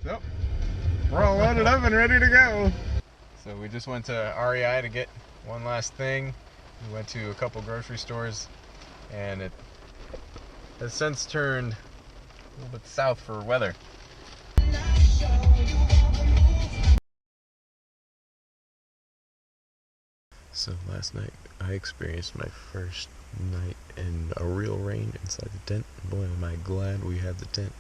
Yep. We're all loaded up and ready to go. So we just went to REI to get one last thing. We went to a couple grocery stores, and it has since turned a little bit south for weather. So last night I experienced my first night in a real rain inside the tent. Boy, am I glad we had the tent.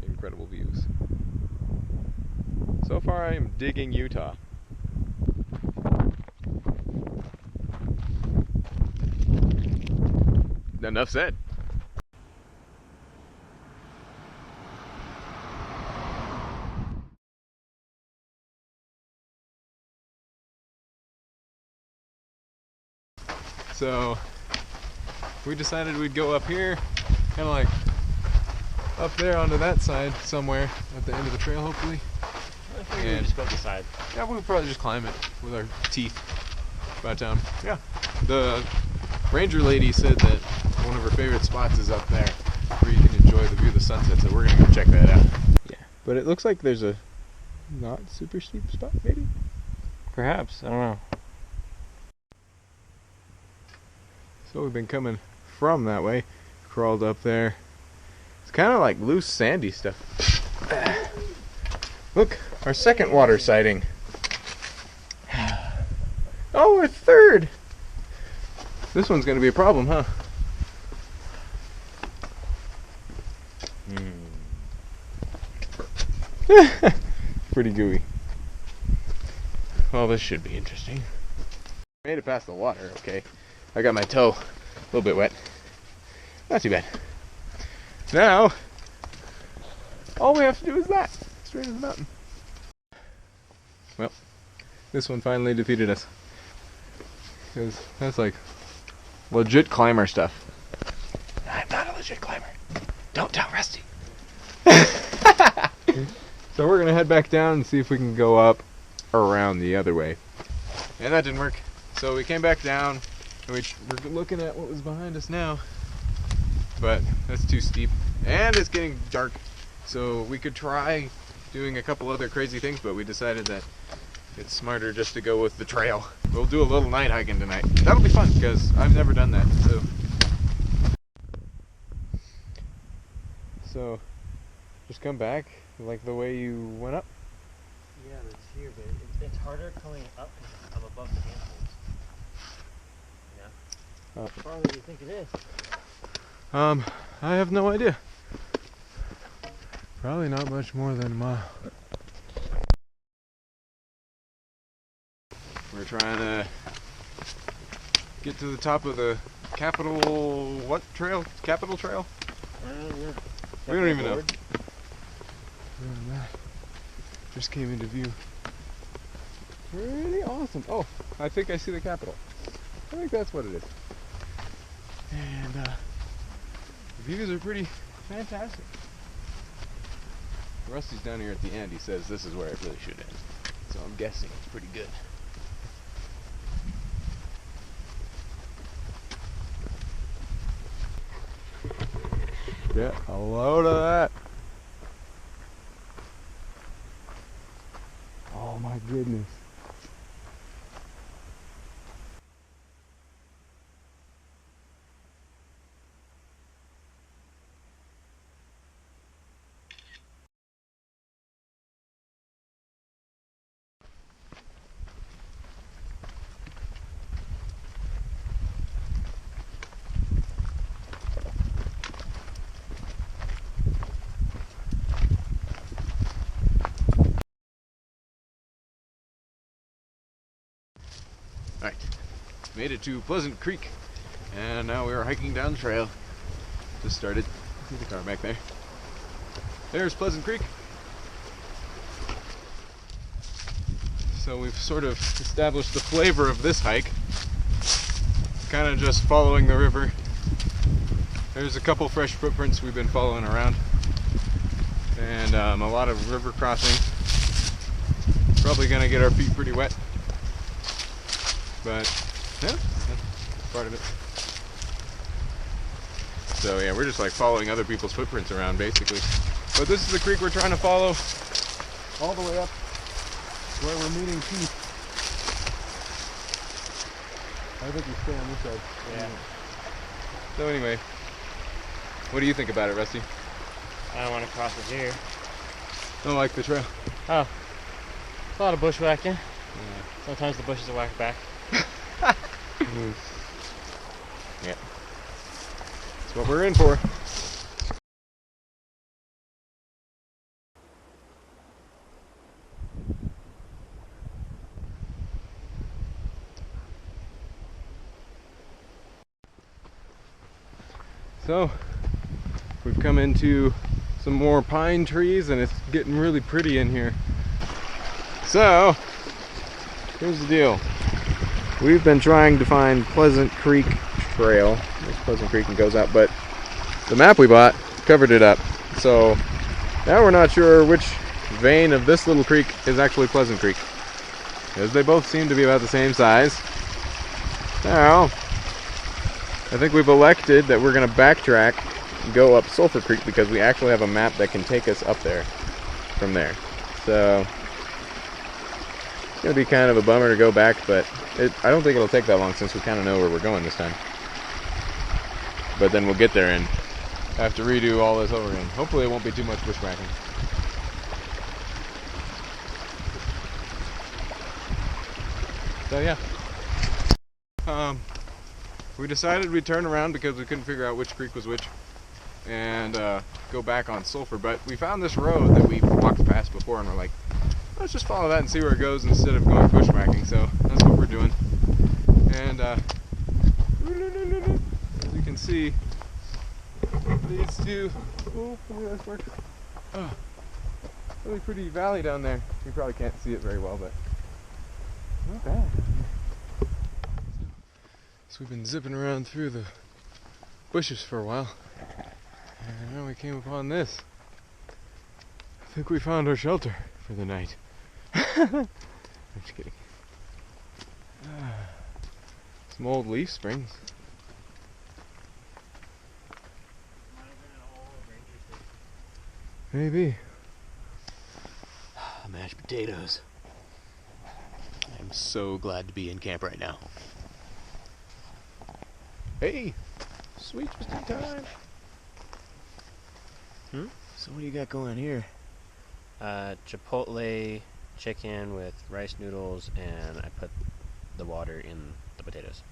Incredible views. So far I am digging Utah. Enough said. So we decided we'd go up here, kind of like up there onto that side somewhere at the end of the trail, hopefully. I figured we'd just go up the side. Yeah, we'll probably just climb it with our teeth. But yeah, the ranger lady said that one of her favorite spots is up there, where you can enjoy the view of the sunset. So we're gonna go check that out. Yeah, but it looks like there's a not super steep spot, maybe. Perhaps, I don't know. So we've been coming from that way, crawled up there. It's kind of like loose, sandy stuff. Look, our second water sighting. Oh, our third! This one's gonna be a problem, huh? Pretty gooey. Well, this should be interesting. Made it past the water, okay. I got my toe a little bit wet. Not too bad. Now, all we have to do is that. Straight to the mountain. Well, this one finally defeated us. Because that's like legit climber stuff. I'm not a legit climber. Don't tell Rusty. So we're going to head back down and see if we can go up around the other way. And that didn't work. So we came back down. And we're looking at what was behind us now, but that's too steep, and it's getting dark, so we could try doing a couple other crazy things, but we decided that it's smarter just to go with the trail. We'll do a little night hiking tonight. That'll be fun, because I've never done that, so just come back like the way you went up. Yeah, it's here, but it's harder coming up because I'm above the handholds. How far do you think it is? I have no idea. Probably not much more than a mile. We're trying to get to the top of the Capitol, what trail? Capitol Trail? Yeah. We don't even know. Just came into view. Pretty awesome. Oh, I think I see the Capitol. I think that's what it is. And the views are pretty fantastic. Rusty's down here at the end. He says this is where it really should end. So I'm guessing it's pretty good. Get a load of that. Oh my goodness. Alright, made it to Pleasant Creek, and now we are hiking down the trail. Just started. See the car back there. There's Pleasant Creek. So we've sort of established the flavor of this hike. Kind of just following the river. There's a couple fresh footprints we've been following around. And a lot of river crossing. Probably gonna get our feet pretty wet. But yeah, that's part of it. So yeah, we're just like following other people's footprints around basically. But this is the creek we're trying to follow all the way up to where we're meeting Keith. I think we stay on this side. Yeah. So anyway, what do you think about it, Rusty? I don't want to cross it here. Don't like the trail. Oh. A lot of bushwhacking. Yeah. Sometimes the bushes will whack back. Yeah. That's what we're in for. So, we've come into some more pine trees and it's getting really pretty in here. So, here's the deal. We've been trying to find Pleasant Creek Trail. There's Pleasant Creek and goes out, but the map we bought covered it up. So, now we're not sure which vein of this little creek is actually Pleasant Creek, because they both seem to be about the same size. Now, I think we've elected that we're going to backtrack and go up Sulphur Creek because we actually have a map that can take us up there from there. So it's going to be kind of a bummer to go back, but I don't think it'll take that long since we kind of know where we're going this time. But then we'll get there and have to redo all this over again. Hopefully it won't be too much bushwhacking. So yeah. We decided we'd turn around because we couldn't figure out which creek was which and go back on Sulphur, but we found this road that we walked past before and we're like, let's just follow that and see where it goes instead of going bushwhacking. So that's what we're doing. And as you can see, it leads to really pretty valley down there. You probably can't see it very well, but not bad. So we've been zipping around through the bushes for a while, and now we came upon this. I think we found our shelter for the night. I'm just kidding. Some old leaf springs. Maybe. Mashed potatoes. I'm so glad to be in camp right now. Hey, sweet, just in time. So what do you got going here? Chipotle chicken with rice noodles, and I put the water in the potatoes.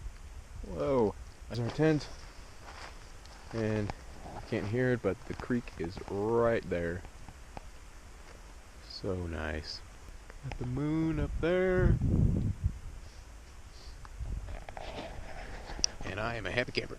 Whoa, that's our tent. And I can't hear it, but the creek is right there. So nice. Got the moon up there. And I am a happy camper.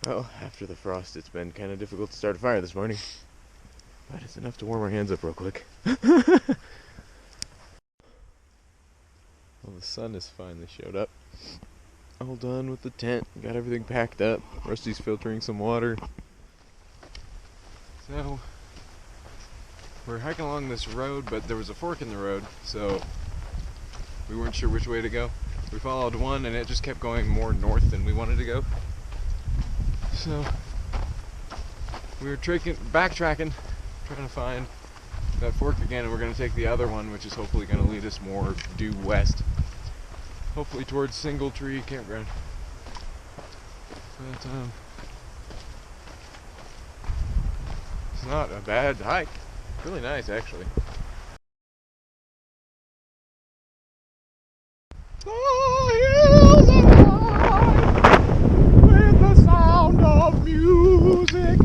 Well, after the frost, it's been kind of difficult to start a fire this morning. But it's enough to warm our hands up real quick. Well, the sun has finally showed up. All done with the tent. Got everything packed up. Rusty's filtering some water. So, we're hiking along this road, but there was a fork in the road, so we weren't sure which way to go. We followed one, and it just kept going more north than we wanted to go. So we were backtracking, trying to find that fork again, and we're going to take the other one, which is hopefully going to lead us more due west, hopefully towards Single Tree Campground. But it's not a bad hike. Really nice, actually. The hills are alive with the sound of music.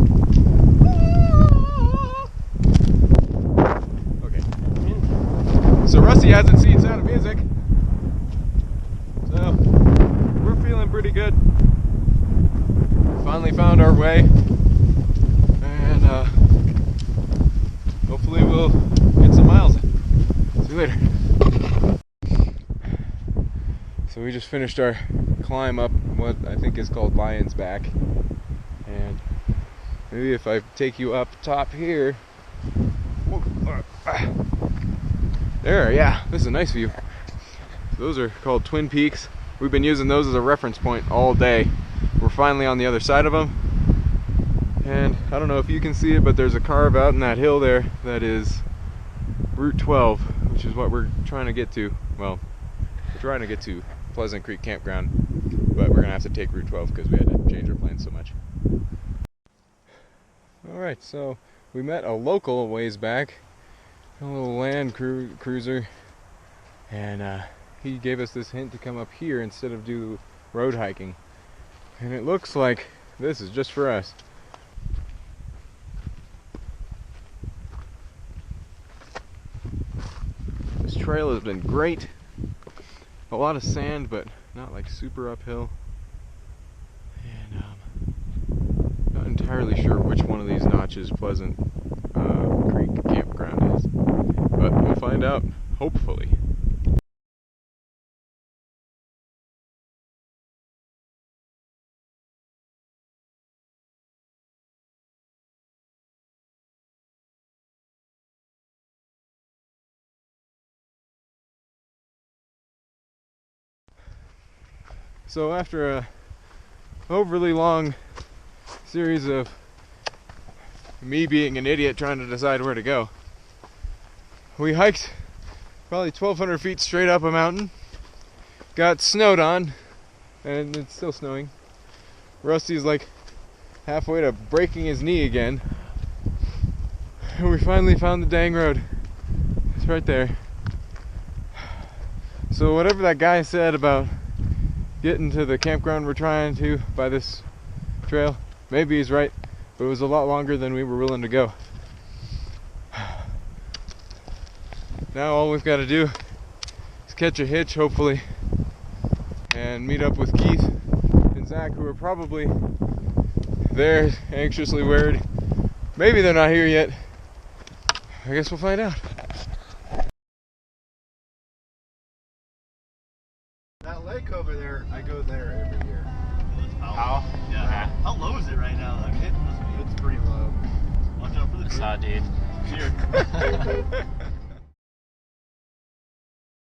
Okay. So Rusty hasn't seen Sound of Music. So So we just finished our climb up what I think is called Lion's Back. And maybe if I take you up top here. There, yeah, this is a nice view. Those are called Twin Peaks. We've been using those as a reference point all day. We're finally on the other side of them. And I don't know if you can see it, but there's a carve out in that hill there that is Route 12, which is what we're trying to get to. Well, we're trying to get to Pleasant Creek Campground, but we're gonna have to take Route 12 because we had to change our plans so much. Alright, so we met a local a ways back, a little Land Cruiser, and he gave us this hint to come up here instead of do road hiking. And it looks like this is just for us. This trail has been great. A lot of sand, but not like super uphill. And not entirely sure which one of these notches Pleasant Creek Campground is, but we'll find out, hopefully. So after a overly long series of me being an idiot trying to decide where to go, we hiked probably 1,200 feet straight up a mountain, got snowed on, and it's still snowing. Rusty's like halfway to breaking his knee again, and we finally found the dang road. It's right there. So whatever that guy said about getting to the campground we're trying to by this trail, maybe he's right, but it was a lot longer than we were willing to go. Now all we've got to do is catch a hitch, hopefully, and meet up with Keith and Zach, who are probably there anxiously worried. Maybe they're not here yet. I guess we'll find out. That lake over there, I go there every year. How? Yeah. How low is it right now? I mean, it must be. It's pretty low. Watch out for the Saw, dude. deer.